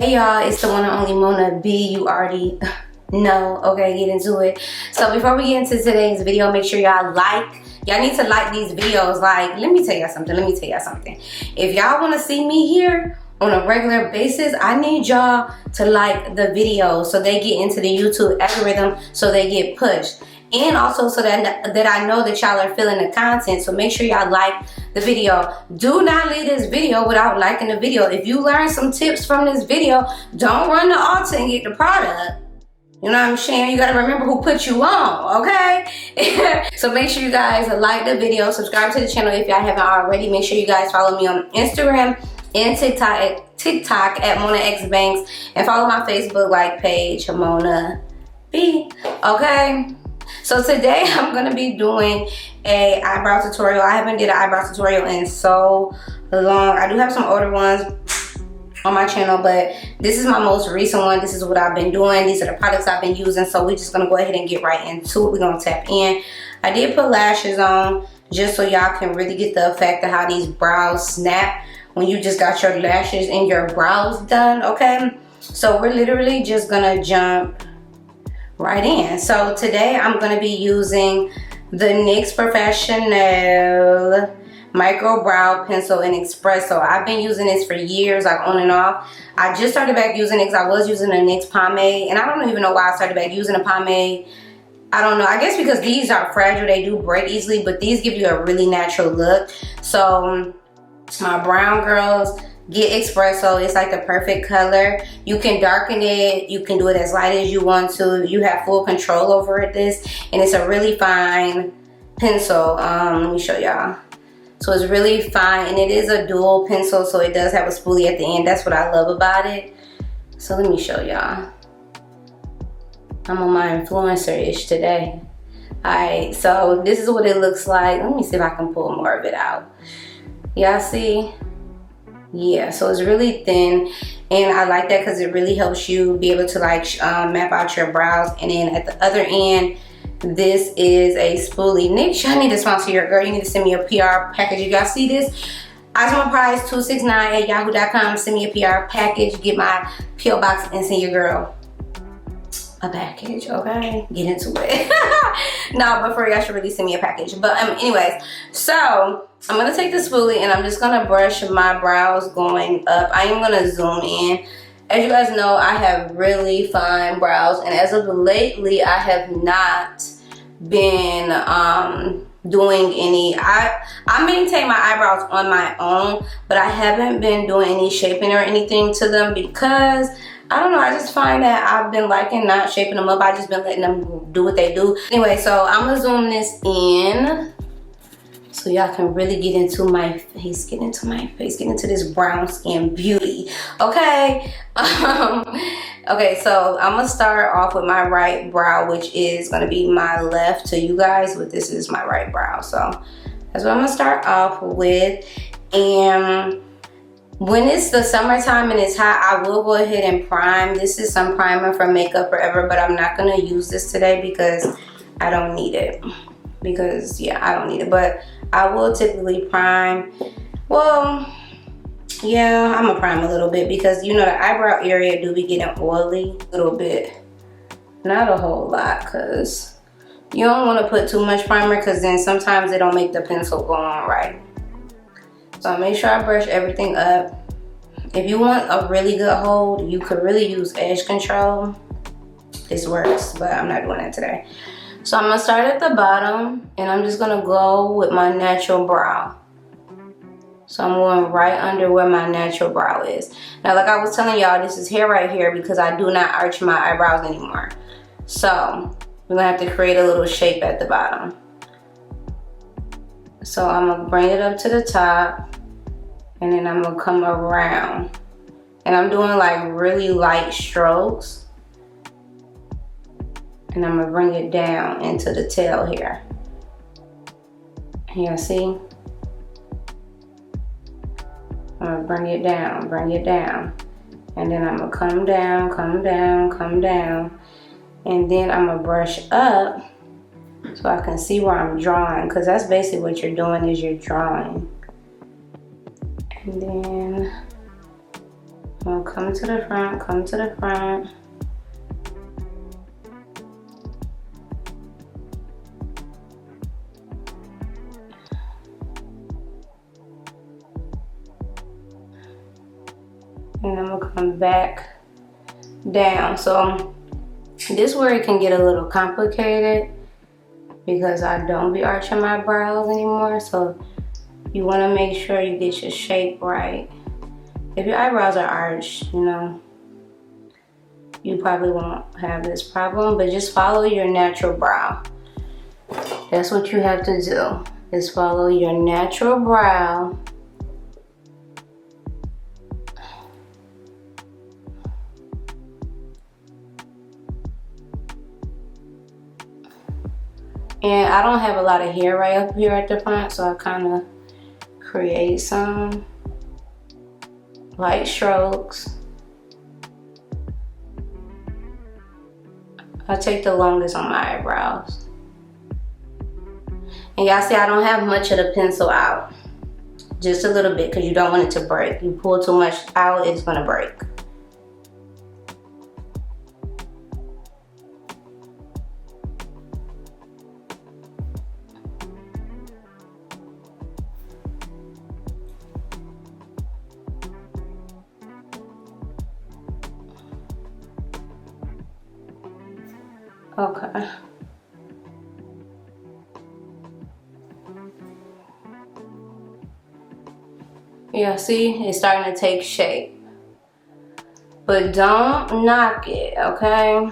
Hey y'all, it's the one and only Mona B. You already know. Okay, get into it. So before we get into today's video, make sure y'all need to like these videos. Like, let me tell y'all something. If y'all want to see me here on a regular basis, I need y'all to like the video so they get into the YouTube algorithm, so they get pushed. And also so that I know that y'all are feeling the content. So make sure y'all like the video. Do not leave this video without liking the video. If you learn some tips from this video, don't run to Ulta and get the product. You know what I'm saying? You gotta remember who put you on, okay? So make sure you guys like the video, subscribe to the channel if y'all haven't already. Make sure you guys follow me on Instagram and TikTok at Mona X Banks, and follow my Facebook page, Mona B. Okay? So today I'm gonna be doing a eyebrow tutorial. I haven't did an eyebrow tutorial in so long. I do have some older ones on my channel, but this is my most recent one. This is what I've been doing. These are the products I've been using. So we're just gonna go ahead and get right into it. We're gonna tap in. I did put lashes on just so y'all can really get the effect of how these brows snap when you just got your lashes and your brows done, okay? So we're literally just gonna jump right in. So today I'm going to be using the NYX Professional Micro Brow Pencil in Espresso. I've been using this for years, like on and off. I just started back using it because I was using a NYX pomade, and I don't even know why I started back using a pomade. I don't know. I guess because these are fragile, they do break easily, but these give you a really natural look. So my brown girls, get Espresso. It's like the perfect color. You can darken it. You can do it as light as you want to. You have full control over this, and it's a really fine pencil. Let me show y'all. So it's really fine, and it is a dual pencil, so it does have a spoolie at the end. That's what I love about it. So let me show y'all. I'm on my influencer-ish today. Alright, so this is what it looks like. Let me see if I can pull more of it out. Y'all see? Yeah, so it's really thin, and I like that because it really helps you be able to map out your brows. And then at the other end, this is a spoolie. Nick, I need to sponsor your girl. You need to send me a PR package. You guys see this? Item price 269 at yahoo.com. Send me a PR package, get my PO box, and send your girl a package, okay? Get into it. No, but for real, I should really send me a package. But anyways, so I'm gonna take the spoolie and I'm just gonna brush my brows going up. I am gonna zoom in. As you guys know, I have really fine brows, and as of lately, I have not been doing any. I maintain my eyebrows on my own, but I haven't been doing any shaping or anything to them because I don't know, I just find that I've been liking not shaping them up. I just been letting them do what they do. Anyway, so I'm gonna zoom this in so y'all can really get into my face, get into this brown skin beauty, okay? Okay, so I'm gonna start off with my right brow, which is gonna be my left to you guys, but this is my right brow. So that's what I'm gonna start off with. And when it's the summertime and it's hot, I will go ahead and prime. This is some primer from Makeup Forever, but I'm not gonna use this today because I don't need it. Because yeah, I don't need it, but I will typically prime. Well, yeah, I'm gonna prime a little bit because you know the eyebrow area do be getting oily a little bit. Not a whole lot, because you don't want to put too much primer because then sometimes it don't make the pencil go on right. So make sure I brush everything up. If you want a really good hold, you could really use edge control. This works, but I'm not doing that today. So I'm gonna start at the bottom, and I'm just gonna go with my natural brow. So I'm going right under where my natural brow is. Now, like I was telling y'all, this is hair right here because I do not arch my eyebrows anymore. So we're gonna have to create a little shape at the bottom. So I'm gonna bring it up to the top, and then I'm gonna come around. And I'm doing like really light strokes. And I'm gonna bring it down into the tail here. Here, see? I'm gonna bring it down. And then I'm gonna come down. And then I'm gonna brush up so I can see where I'm drawing, because that's basically what you're doing, is you're drawing. And then I'm Come to the front, come to the front. And I'm gonna come back down. So this is where it can get a little complicated because I don't be arching my brows anymore. So you wanna make sure you get your shape right. If your eyebrows are arched, you know, you probably won't have this problem, but just follow your natural brow. That's what you have to do, is follow your natural brow. And I don't have a lot of hair right up here at the front, so I kind of create some light strokes. I take the longest on my eyebrows. And y'all see I don't have much of the pencil out. Just a little bit, because you don't want it to break. You pull too much out, it's gonna break. Okay. Yeah, see, it's starting to take shape. But don't knock it, okay?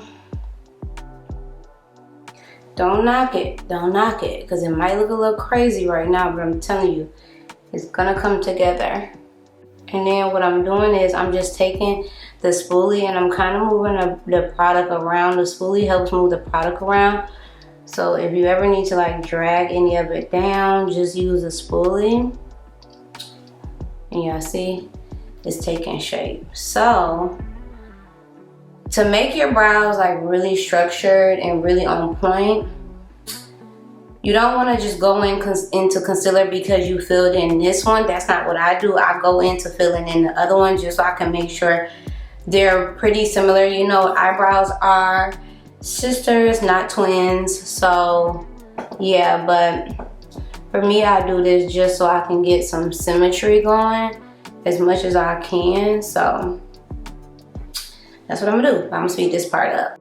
Don't knock it, don't knock it, because it might look a little crazy right now, but I'm telling you, it's gonna come together. And then what I'm doing is I'm just taking the spoolie and I'm kind of moving the product around. The spoolie helps move the product around. So if you ever need to like drag any of it down, just use the spoolie. And y'all see, it's taking shape. So to make your brows like really structured and really on point, you don't want to just go into concealer because you filled in this one. That's not what I do. I go into filling in the other one just so I can make sure they're pretty similar. You know, eyebrows are sisters, not twins. So yeah, but for me, I do this just so I can get some symmetry going as much as I can. So that's what I'm gonna do. I'm gonna speed this part up.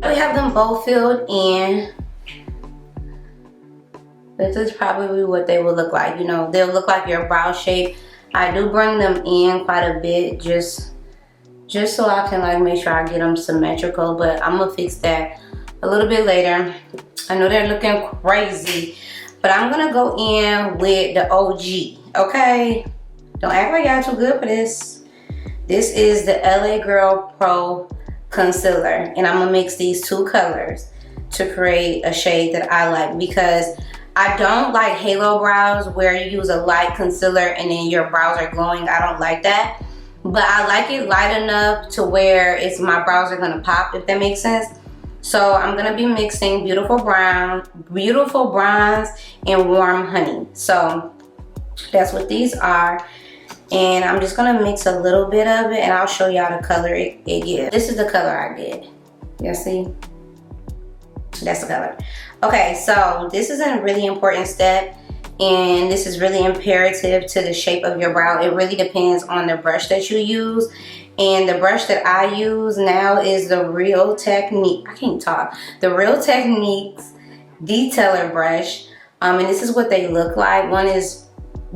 We have them both filled in. This is probably what they will look like. You know, they'll look like your brow shape. I do bring them in quite a bit just so I can like make sure I get them symmetrical, but I'm gonna fix that a little bit later. I know they're looking crazy, but I'm gonna go in with the OG, okay? Don't act like y'all too good for this. This is the LA Girl Pro Concealer, and I'm gonna mix these two colors to create a shade that I like, because I don't like halo brows where you use a light concealer and then your brows are glowing. I don't like that, but I like it light enough to where my brows are gonna pop, if that makes sense. So I'm gonna be mixing Beautiful Brown, Beautiful Bronze, and Warm Honey. So that's what these are. And I'm just gonna mix a little bit of it and I'll show y'all the color it gives. This is the color I get. Y'all see? That's the color. Okay, so this is a really important step, and this is really imperative to the shape of your brow. It really depends on the brush that you use. And the brush that I use now is the Real Technique. I can't talk. The Real Techniques Detailer brush. And this is what they look like. One is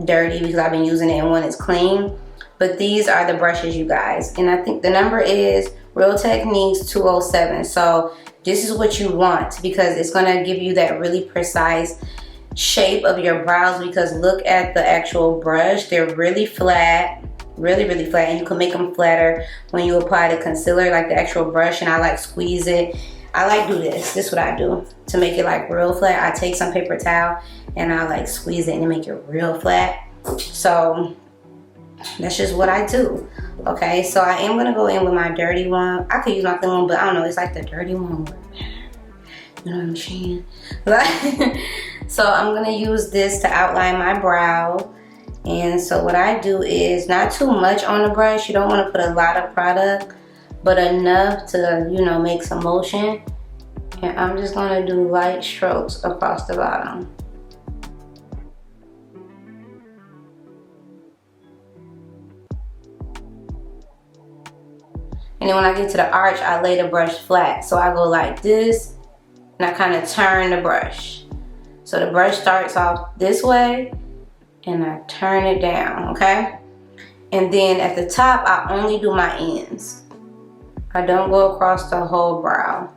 dirty because I've been using it, and one is clean. But these are the brushes, you guys. And I think the number is Real Techniques 207. So this is what you want, because it's gonna give you that really precise shape of your brows. Because look at the actual brush, they're really flat, really flat, and you can make them flatter when you apply the concealer, like the actual brush. And I like squeeze it. I like do this. This is what I do to make it like real flat. I take some paper towel and I like squeeze it and make it real flat. So That's just what I do. Okay, so I am gonna go in with my dirty one. I could use my clean one, but I don't know, it's like the dirty one work better. You know what I'm saying? So I'm gonna use this to outline my brow. And so what I do is not too much on the brush. You don't want to put a lot of product, but enough to, you know, make some motion. And I'm just gonna do light strokes across the bottom. And then when I get to the arch, I lay the brush flat. So I go like this, and I kind of turn the brush. So the brush starts off this way, and I turn it down, okay? And then at the top, I only do my ends. I don't go across the whole brow,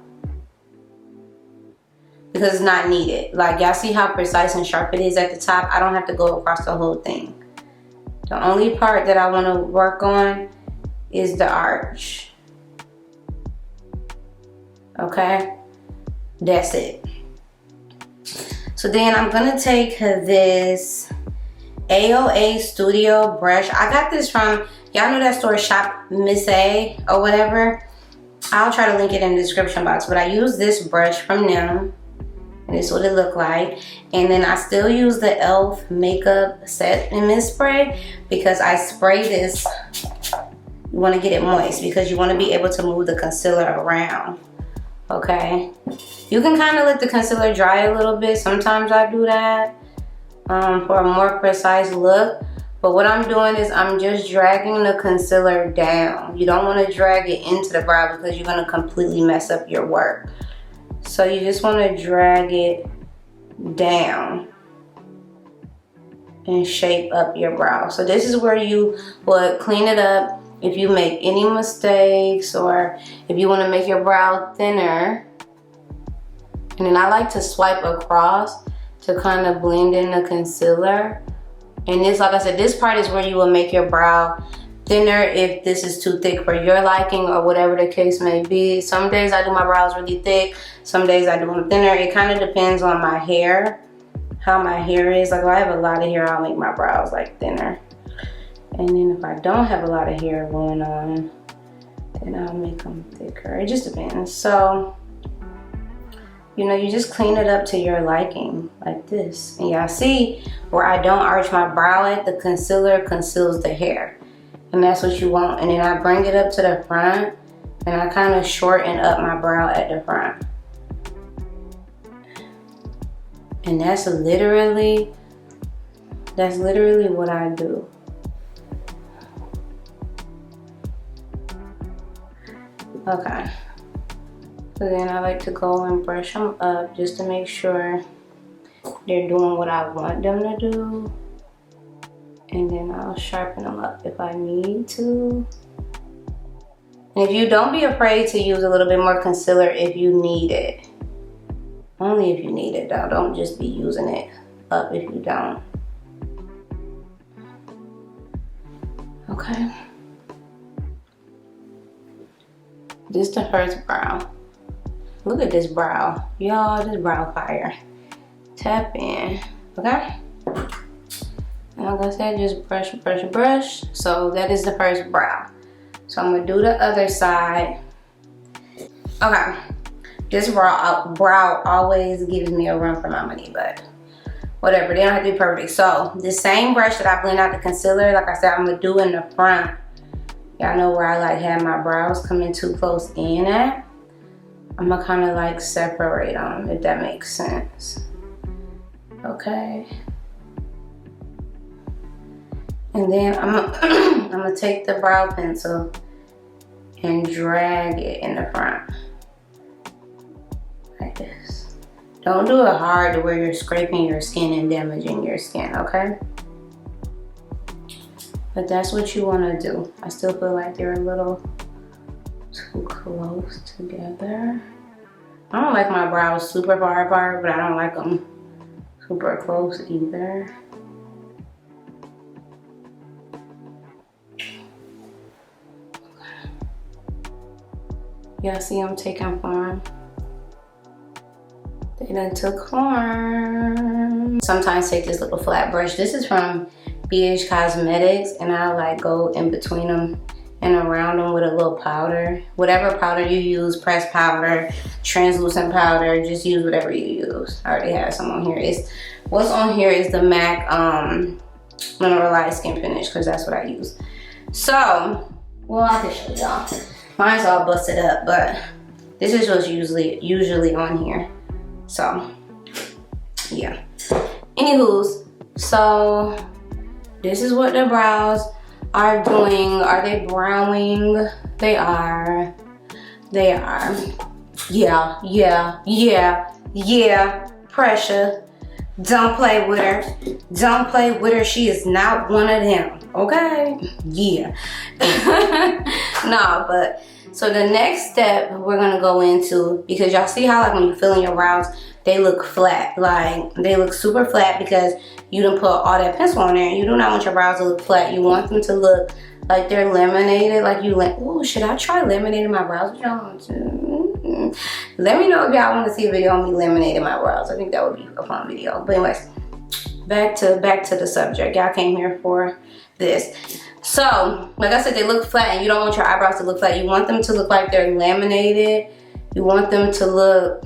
because it's not needed. Like, y'all see how precise and sharp it is at the top? I don't have to go across the whole thing. The only part that I want to work on is the arch. Okay, that's it. So then I'm gonna take this AOA Studio brush. I got this from, y'all know that store Shop Miss A or whatever. I'll try to link it in the description box, but I use this brush from them. And this is what it looked like. And then I still use the e.l.f. makeup set and mist spray, because I spray this. You want to get it moist because you want to be able to move the concealer around. Okay, you can kind of let the concealer dry a little bit. Sometimes I do that for a more precise look. But what I'm doing is I'm just dragging the concealer down. You don't want to drag it into the brow because you're going to completely mess up your work. So you just want to drag it down and shape up your brow. So this is where you would clean it up. If you make any mistakes, or if you want to make your brow thinner. And then I like to swipe across to kind of blend in the concealer. And this, like I said, this part is where you will make your brow thinner if this is too thick for your liking, or whatever the case may be. Some days I do my brows really thick, some days I do them thinner. It kind of depends on my hair, how my hair is. Like if I have a lot of hair, I'll make my brows like thinner. And then if I don't have a lot of hair going on, then I'll make them thicker. It just depends. So, you know, you just clean it up to your liking, like this. And y'all see where I don't arch my brow at, the concealer conceals the hair. And that's what you want. And then I bring it up to the front, and I kind of shorten up my brow at the front. And that's literally what I do. Okay, so then I like to go and brush them up just to make sure they're doing what I want them to do. And then I'll sharpen them up if I need to. And if you don't be afraid to use a little bit more concealer if you need it. Only if you need it though. Don't just be using it up if you don't. Okay. This is the first brow. Look at this brow. Y'all, this brow fire. Tap in, okay? And like I said, just brush, brush, brush. So that is the first brow. So I'm gonna do the other side. Okay, this brow always gives me a run for my money, but whatever, they don't have to be perfect. So the same brush that I blend out the concealer, like I said, I'm gonna do in the front. Y'all know where I like have my brows coming too close in at. I'm gonna kind of like separate them, if that makes sense. Okay. And then I'm gonna take the brow pencil and drag it in the front. Like this. Don't do it hard to where you're scraping your skin and damaging your skin, okay? But that's what you want to do. I still feel like they're a little too close together. I don't like my brows super far apart, but I don't like them super close either. Y'all see I'm taking form? They done took form. Sometimes take this little flat brush. This is from BH Cosmetics, and I like go in between them and around them with a little powder. Whatever powder you use, pressed powder, translucent powder, just use whatever you use. I already have some on here. What's on here is the MAC Mineralized Skin Finish, because that's what I use. So, well, I can show y'all. Mine's all busted up, but this is what's usually on here. So, yeah. Anywho's, so this is what the brows are doing. Are they browning? They are. They are. Yeah, yeah, yeah, yeah. Pressure. Don't play with her. Don't play with her. She is not one of them. Okay? Yeah. No, but so the next step we're gonna go into, because y'all see how like when you fill in your brows, they look flat. Like they look super flat because you done put all that pencil on there. You do not want your brows to look flat. You want them to look like they're laminated. Like you like, oh, should I try laminating my brows? What y'all want to? Let me know if y'all want to see a video on me laminating my brows. I think that would be a fun video. But anyways, back to the subject. Y'all came here for this. So, like I said, they look flat, and you don't want your eyebrows to look flat. You want them to look like they're laminated. You want them to look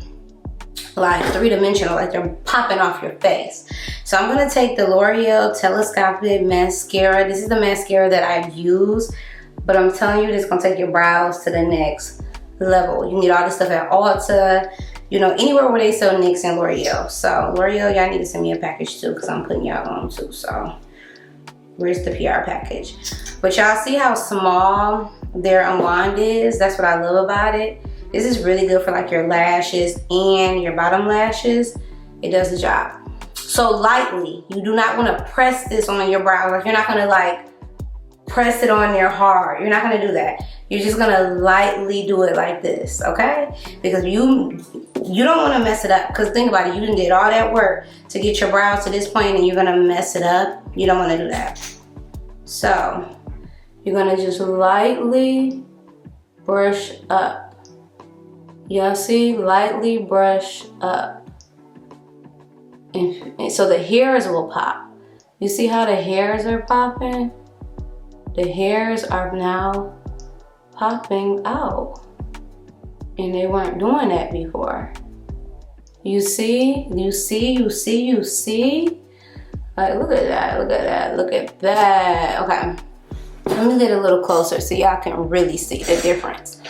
like three-dimensional, like they're popping off your face. So I'm gonna take the L'Oreal Telescopic Mascara. This is the mascara that I use, but I'm telling you, this is gonna take your brows to the next level. You can get all this stuff at Ulta, you know, anywhere where they sell NYX and L'Oreal. So L'Oreal, y'all need to send me a package too, because I'm putting y'all on too. So where's the PR package? But y'all see how small their unwind is? That's what I love about it. This is really good for like your lashes and your bottom lashes. It does the job. So lightly, you do not want to press this on your brow. Like you're not gonna like press it on there hard. You're not gonna do that. You're just gonna lightly do it like this, okay? Because you don't want to mess it up. Because think about it, you done did all that work to get your brows to this point, and you're gonna mess it up. You don't want to do that. So you're gonna just lightly brush up. Y'all see? Lightly brush up. And so the hairs will pop. You see how the hairs are popping? The hairs are now popping out. And they weren't doing that before. You see? You see? You see? You see? Like, look at that. Look at that. Look at that. Okay. Let me get a little closer so y'all can really see the difference.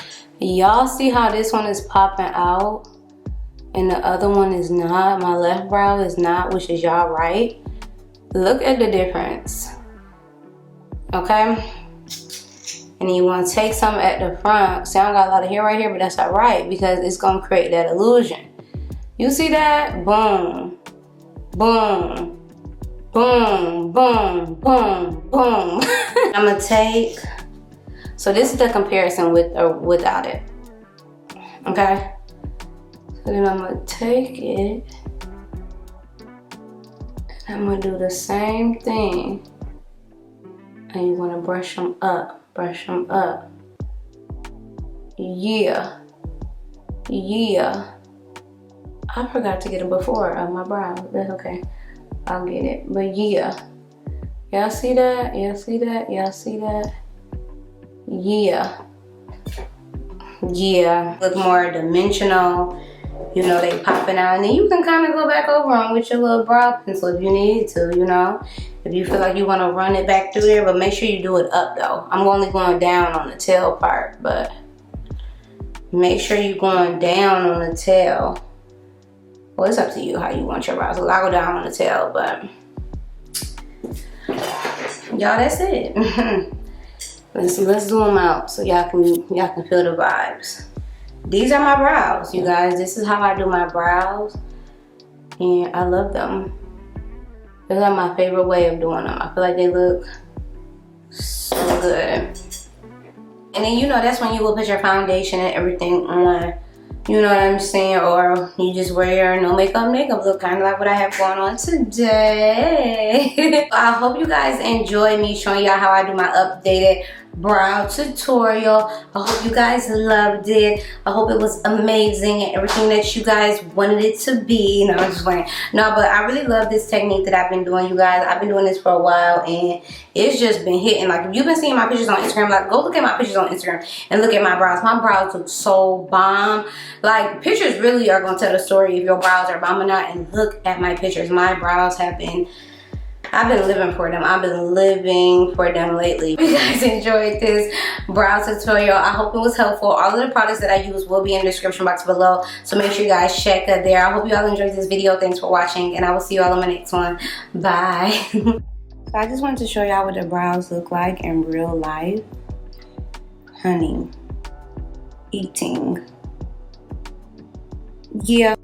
Y'all see how this one is popping out and the other one is not? My left brow is not, which is y'all right. Look at the difference. Okay? And then you want to take some at the front. See, I don't got a lot of hair right here, but that's all right because it's going to create that illusion. You see that? Boom. Boom. Boom. Boom. Boom. Boom. I'm going to take... So this is the comparison with or without it. Okay? So then I'm going to take it. And I'm going to do the same thing. And you want to brush them up. Brush them up. Yeah. Yeah. I forgot to get it before on my brow. That's okay. I'll get it. But yeah. Y'all see that? Y'all see that? Y'all see that? Yeah. Yeah. Look more dimensional. You know, they popping out. And then you can kind of go back over them with your little brow pencil if you need to, you know. If you feel like you want to run it back through there. But make sure you do it up, though. I'm only going down on the tail part. But make sure you're going down on the tail. Well, it's up to you how you want your brows. I'll go down on the tail, but... Y'all, that's it. Let's zoom out so y'all can feel the vibes. These are my brows, you guys. This is how I do my brows, and I love them. They're like my favorite way of doing them. I feel like they look so good. And then, you know, that's when you will put your foundation and everything on. You know what I'm saying? Or you just wear your no makeup look, kind of like what I have going on today. I hope you guys enjoy me showing y'all how I do my updated brow tutorial. I hope you guys loved it. I hope it was amazing and everything that you guys wanted it to be. No, I'm just playing. No, but I really love this technique that I've been doing, you guys. I've been doing this for a while and it's just been hitting. Like, if you've been seeing my pictures on Instagram, like, go look at my pictures on Instagram and look at my brows. My brows look so bomb. Like, pictures really are going to tell the story if your brows are bomb or not. And look at my pictures. My brows have been, I've been living for them. I've been living for them lately. If you guys enjoyed this brow tutorial, I hope it was helpful. All of the products that I use will be in the description box below, so make sure you guys check that there. I hope you all enjoyed this video. Thanks for watching, and I will see you all in my next one. Bye. So I just wanted to show y'all what the brows look like in real life. Honey, eating. Yeah.